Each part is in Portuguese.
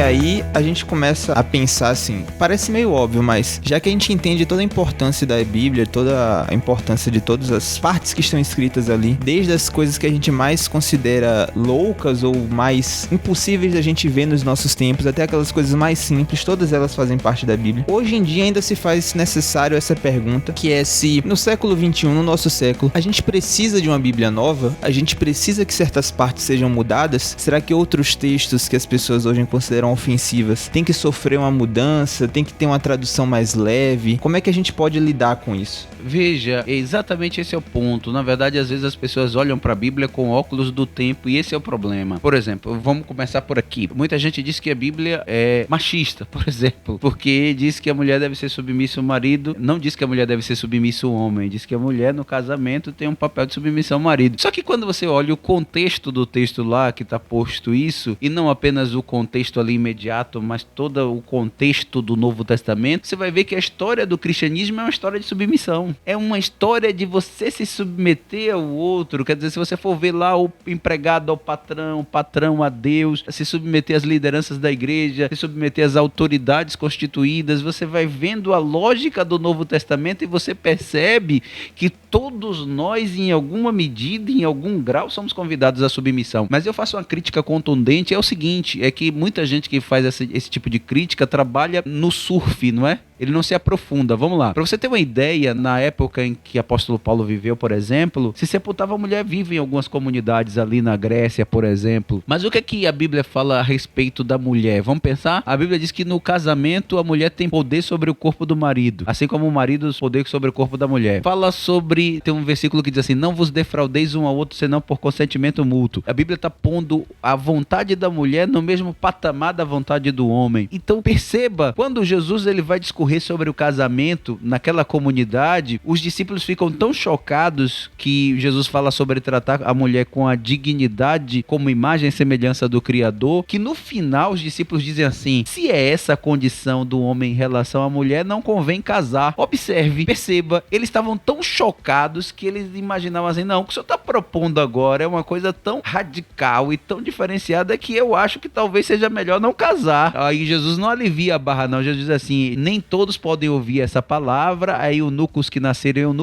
aí a gente começa a pensar assim, parece meio óbvio, mas já que a gente entende toda a importância da Bíblia, toda a importância de todas as partes que estão escritas ali, desde as coisas que a gente mais considera loucas ou mais impossíveis da gente ver nos nossos tempos, até aquelas coisas mais simples, todas elas fazem parte da Bíblia. Hoje em dia ainda se faz necessário essa pergunta, que é se no século XXI, no nosso século, a gente precisa de uma Bíblia nova? A gente precisa que certas partes sejam mudadas? Será que outros textos que as pessoas hoje consideram ofensivas têm que sofrer uma mudança? Tem que ter uma tradução mais leve? Como é que a gente pode lidar com isso? Veja, exatamente esse é o ponto. Na verdade, às vezes as pessoas olham para a Bíblia com óculos do tempo e esse é o problema. Por exemplo, vamos começar por aqui. Muita gente diz que a Bíblia é machista, por exemplo, porque diz que a mulher deve ser submissa ao marido, não diz que a mulher deve ser submissa ao homem, diz que a mulher no casamento tem um papel de submissão ao marido. Só que quando você olha o contexto do texto lá que está posto isso, e não apenas o contexto ali imediato, mas todo o contexto do Novo Testamento, você vai ver que a história do cristianismo é uma história de submissão. É uma história de você se submeter ao outro. Quer dizer, se você for ver lá o empregado ao patrão, o patrão a Deus, se submeter às lideranças da igreja, se submeter às autoridades constituídas, você vai vendo a lógica do Novo Testamento e você percebe que todos nós, em alguma medida, em algum grau, somos convidados à submissão. Mas eu faço uma crítica contundente, é o seguinte, é que muita gente que faz esse tipo de crítica trabalha no surf, não é? Ele não se aprofunda. Vamos lá. Para você ter uma ideia, na época em que o apóstolo Paulo viveu, por exemplo, se sepultava a mulher viva em algumas comunidades ali na Grécia, por exemplo. Mas o que é que a Bíblia fala a respeito da mulher? Vamos pensar? A Bíblia diz que no casamento a mulher tem poder sobre o corpo do marido, assim como o marido tem poder sobre o corpo da mulher. Fala sobre, tem um versículo que diz assim, não vos defraudeis um ao outro senão por consentimento mútuo. A Bíblia está pondo a vontade da mulher no mesmo patamar da vontade do homem. Então perceba, quando Jesus ele vai discorrer sobre o casamento naquela comunidade, os discípulos ficam tão chocados que Jesus fala sobre tratar a mulher com a dignidade como imagem e semelhança do Criador, que no final os discípulos dizem assim, se é essa a condição do homem em relação à mulher, não convém casar. Observe, perceba, eles estavam tão chocados que eles imaginavam assim, não, o que o senhor está propondo agora é uma coisa tão radical e tão diferenciada que eu acho que talvez seja melhor não casar. Aí Jesus não alivia a barra não, Jesus diz assim, nem todos podem ouvir essa palavra, aí eunucos que nasceram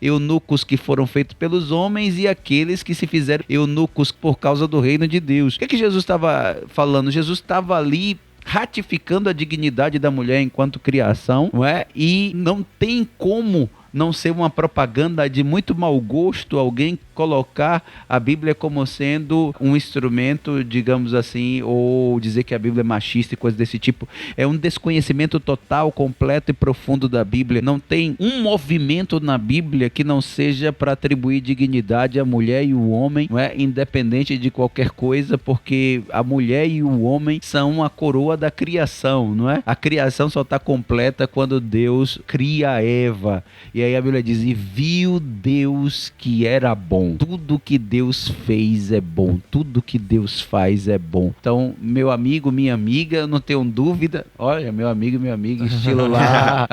eunucos que foram feitos pelos homens e aqueles que se fizeram eunucos por causa do reino de Deus. O que Jesus estava falando? Jesus estava ali ratificando a dignidade da mulher enquanto criação, não é? E não tem como não ser uma propaganda de muito mau gosto alguém colocar a Bíblia como sendo um instrumento, digamos assim, ou dizer que a Bíblia é machista e coisas desse tipo. É um desconhecimento total, completo e profundo da Bíblia. Não tem um movimento na Bíblia que não seja para atribuir dignidade à mulher e o homem, não é? Independente de qualquer coisa, porque a mulher e o homem são a coroa da criação, não é? A criação só está completa quando Deus cria Eva. E aí a Bíblia diz, e viu Deus que era bom. Tudo que Deus fez é bom. Tudo que Deus faz é bom. Então, meu amigo, minha amiga, eu não tenho dúvida. Olha, meu amigo e minha amiga, estilo lá.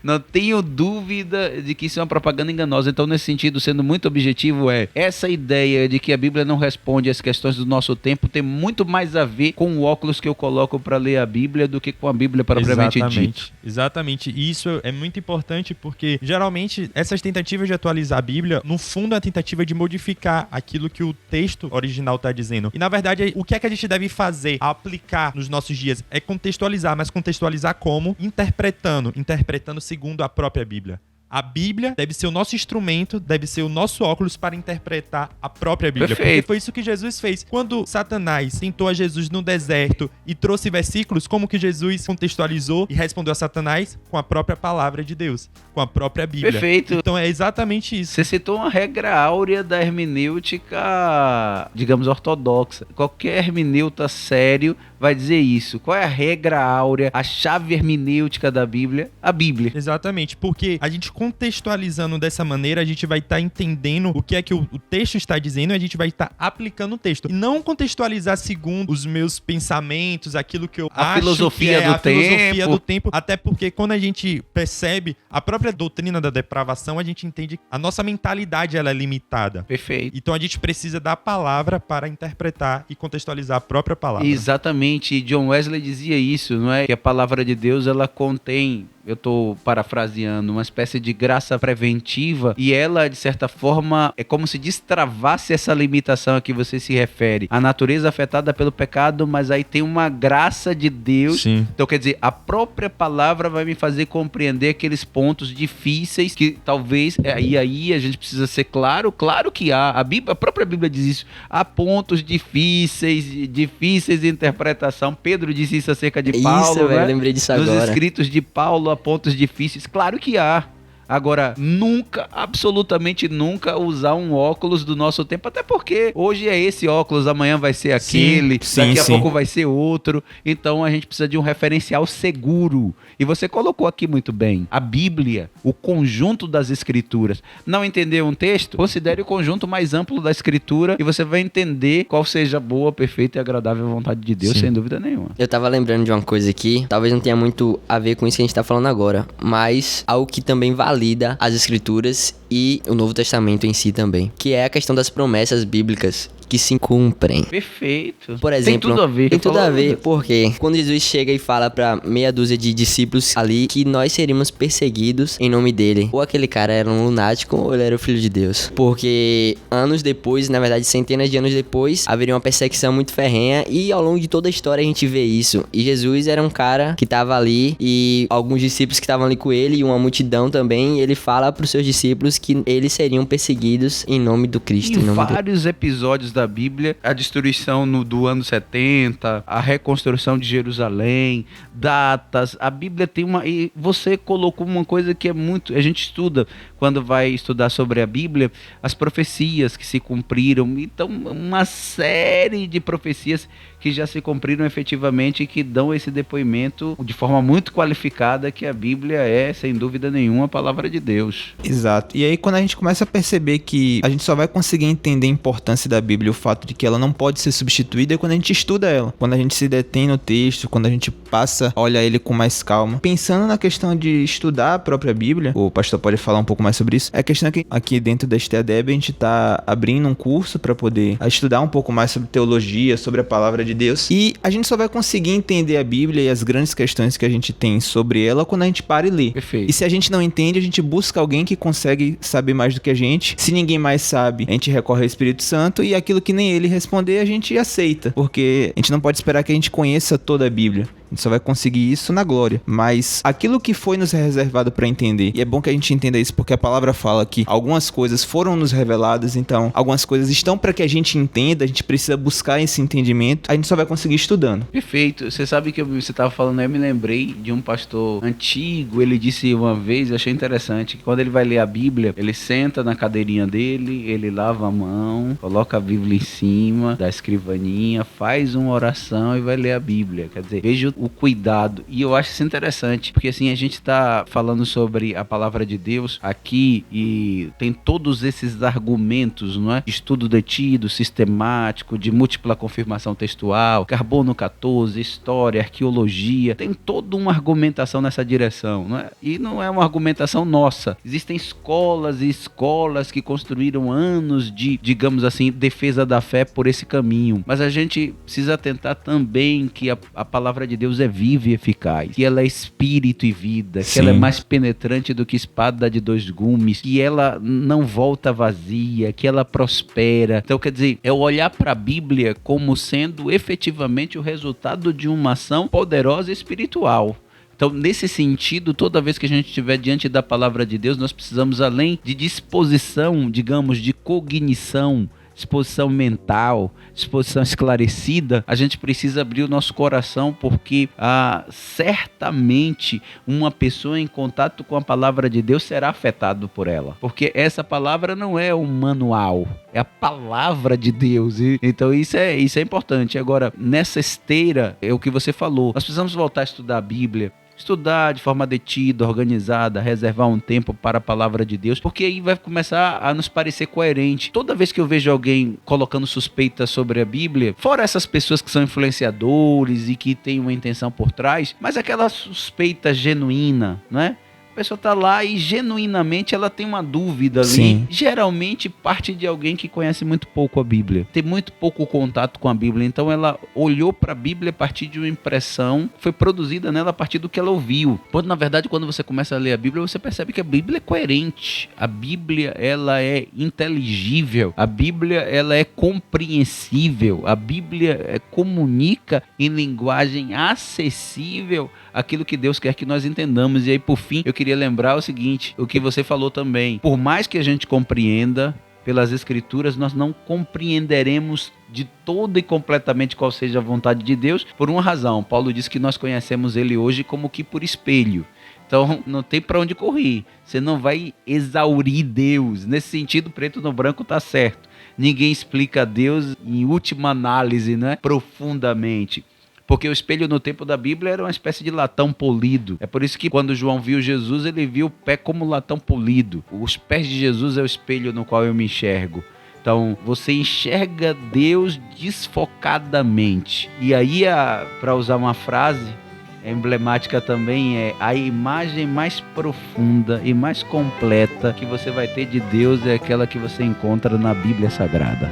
Não tenho dúvida de que isso é uma propaganda enganosa. Então, nesse sentido, sendo muito objetivo, essa ideia de que a Bíblia não responde às questões do nosso tempo tem muito mais a ver com o óculos que eu coloco para ler a Bíblia do que com a Bíblia propriamente dita. Exatamente. E isso é muito importante porque, geralmente, essas tentativas de atualizar a Bíblia, no fundo, é a tentativa de modificar aquilo que o texto original está dizendo. E, na verdade, o que é que a gente deve fazer, aplicar nos nossos dias? É contextualizar, mas contextualizar como? Interpretando segundo a própria Bíblia. A Bíblia deve ser o nosso instrumento, deve ser o nosso óculos para interpretar a própria Bíblia. Perfeito. Porque foi isso que Jesus fez. Quando Satanás tentou a Jesus no deserto e trouxe versículos, como que Jesus contextualizou e respondeu a Satanás? Com a própria palavra de Deus, com a própria Bíblia. Perfeito. Então é exatamente isso. Você citou uma regra áurea da hermenêutica, digamos, ortodoxa. Qualquer hermeneuta sério vai dizer isso. Qual é a regra áurea, a chave hermenêutica da Bíblia? A Bíblia. Exatamente, porque a gente contextualizando dessa maneira, a gente vai estar entendendo o que é que o texto está dizendo e a gente vai estar aplicando o texto. E não contextualizar segundo os meus pensamentos, aquilo que eu acho filosofia que é do a filosofia tempo. do tempo. Até porque quando a gente percebe a própria doutrina da depravação, a gente entende que a nossa mentalidade ela é limitada. Perfeito. Então a gente precisa da palavra para interpretar e contextualizar a própria palavra. Exatamente. E John Wesley dizia isso, não é? Que a palavra de Deus, ela contém, eu estou parafraseando, uma espécie de graça preventiva, e ela, de certa forma, é como se destravasse essa limitação a que você se refere. A natureza afetada pelo pecado, mas aí tem uma graça de Deus. Sim. Então, quer dizer, a própria palavra vai me fazer compreender aqueles pontos difíceis que talvez, e aí a gente precisa ser claro que há. A própria Bíblia diz isso. Há pontos difíceis de interpretação. Pedro disse isso acerca de Paulo, Isso, velho, né? lembrei disso Nos agora. escritos de Paulo há pontos difíceis. Claro que há. Agora, nunca, absolutamente nunca usar um óculos do nosso tempo, até porque hoje é esse óculos, amanhã vai ser aquele, daqui a pouco vai ser outro. Então a gente precisa de um referencial seguro. E você colocou aqui muito bem, a Bíblia, o conjunto das escrituras. Não entendeu um texto? Considere o conjunto mais amplo da escritura e você vai entender qual seja a boa, perfeita e agradável vontade de Deus, sem dúvida nenhuma. Eu tava lembrando de uma coisa aqui, talvez não tenha muito a ver com isso que a gente tá falando agora, mas algo que também valida as escrituras e o Novo Testamento em si também, que é a questão das promessas bíblicas que se cumprem. Perfeito. Por exemplo, tem tudo a ver. Tem tudo a ver, porque quando Jesus chega e fala pra meia dúzia de discípulos ali que nós seríamos perseguidos em nome dele, ou aquele cara era um lunático ou ele era o filho de Deus. Porque anos depois, na verdade centenas de anos depois, haveria uma perseguição muito ferrenha e ao longo de toda a história a gente vê isso. E Jesus era um cara que tava ali e alguns discípulos que estavam ali com ele e uma multidão também, e ele fala pros seus discípulos que eles seriam perseguidos em nome do Cristo. Em nome vários episódios da Bíblia, a destruição do ano 70, a reconstrução de Jerusalém, datas, a Bíblia tem uma... E você colocou uma coisa que é muito... A gente estuda, quando vai estudar sobre a Bíblia, as profecias que se cumpriram. Então, uma série de profecias que já se cumpriram efetivamente e que dão esse depoimento de forma muito qualificada que a Bíblia é, sem dúvida nenhuma, a palavra de Deus. Exato. E aí quando a gente começa a perceber que a gente só vai conseguir entender a importância da Bíblia, o fato de que ela não pode ser substituída, é quando a gente estuda ela. Quando a gente se detém no texto, quando a gente passa a olhar ele com mais calma. Pensando na questão de estudar a própria Bíblia, o pastor pode falar um pouco mais sobre isso, é a questão que aqui dentro da STADEB a gente tá abrindo um curso para poder estudar um pouco mais sobre teologia, sobre a palavra de Deus. E a gente só vai conseguir entender a Bíblia e as grandes questões que a gente tem sobre ela quando a gente para e lê. Perfeito. E se a gente não entende, a gente busca alguém que consegue saber mais do que a gente. Se ninguém mais sabe, a gente recorre ao Espírito Santo e aquilo que nem ele responder, a gente aceita. Porque a gente não pode esperar que a gente conheça toda a Bíblia. A gente só vai conseguir isso na glória. Mas aquilo que foi nos reservado para entender, e é bom que a gente entenda isso porque a palavra fala que algumas coisas foram nos reveladas, então algumas coisas estão para que a gente entenda, a gente precisa buscar esse entendimento, a gente só vai conseguir estudando. Perfeito. Você sabe que você estava falando, eu me lembrei de um pastor antigo, ele disse uma vez, eu achei interessante, que quando ele vai ler a Bíblia, ele senta na cadeirinha dele, ele lava a mão, coloca a Bíblia em cima da escrivaninha, faz uma oração e vai ler a Bíblia. Quer dizer, veja o cuidado. E eu acho isso interessante, porque assim, a gente está falando sobre a palavra de Deus aqui e tem todos esses argumentos, não é? De estudo detido, sistemático, de múltipla confirmação textual, carbono 14, história, arqueologia, tem toda uma argumentação nessa direção, não é? E não é uma argumentação nossa. Existem escolas e escolas que construíram anos de, digamos assim, defesa da fé por esse caminho. Mas a gente precisa atentar também que a palavra de Deus é viva e eficaz, que ela é espírito e vida, que ela é mais penetrante do que espada de dois gumes, que ela não volta vazia, que ela prospera. Então, quer dizer, é olhar para a Bíblia como sendo efetivamente o resultado de uma ação poderosa e espiritual. Então, nesse sentido, toda vez que a gente estiver diante da palavra de Deus, nós precisamos, além de disposição, digamos, de cognição, disposição mental, disposição esclarecida, a gente precisa abrir o nosso coração, porque certamente uma pessoa em contato com a palavra de Deus será afetado por ela, porque essa palavra não é um manual, é a palavra de Deus. Então isso é importante. Agora, nessa esteira, é o que você falou, nós precisamos voltar a estudar a Bíblia Estudar de forma detida, organizada, reservar um tempo para a palavra de Deus, porque aí vai começar a nos parecer coerente. Toda vez que eu vejo alguém colocando suspeitas sobre a Bíblia, fora essas pessoas que são influenciadores e que têm uma intenção por trás, mas aquela suspeita genuína, né? A pessoa tá lá e genuinamente ela tem uma dúvida ali. Sim. Geralmente parte de alguém que conhece muito pouco a Bíblia, tem muito pouco contato com a Bíblia, então ela olhou para a Bíblia a partir de uma impressão que foi produzida nela a partir do que ela ouviu. Quando na verdade quando você começa a ler a Bíblia, você percebe que a Bíblia é coerente, a Bíblia ela é inteligível, a Bíblia ela é compreensível, a Bíblia comunica em linguagem acessível aquilo que Deus quer que nós entendamos. E aí, por fim, eu queria lembrar o seguinte, o que você falou também. Por mais que a gente compreenda pelas Escrituras, nós não compreenderemos de todo e completamente qual seja a vontade de Deus, por uma razão. Paulo diz que nós conhecemos Ele hoje como que por espelho. Então, não tem para onde correr. Você não vai exaurir Deus. Nesse sentido, preto no branco tá certo. Ninguém explica Deus em última análise, né? Profundamente. Porque o espelho no tempo da Bíblia era uma espécie de latão polido. É por isso que quando João viu Jesus, ele viu o pé como latão polido. Os pés de Jesus é o espelho no qual eu me enxergo. Então, você enxerga Deus desfocadamente. E aí, para usar uma frase emblemática também, é a imagem mais profunda e mais completa que você vai ter de Deus é aquela que você encontra na Bíblia Sagrada.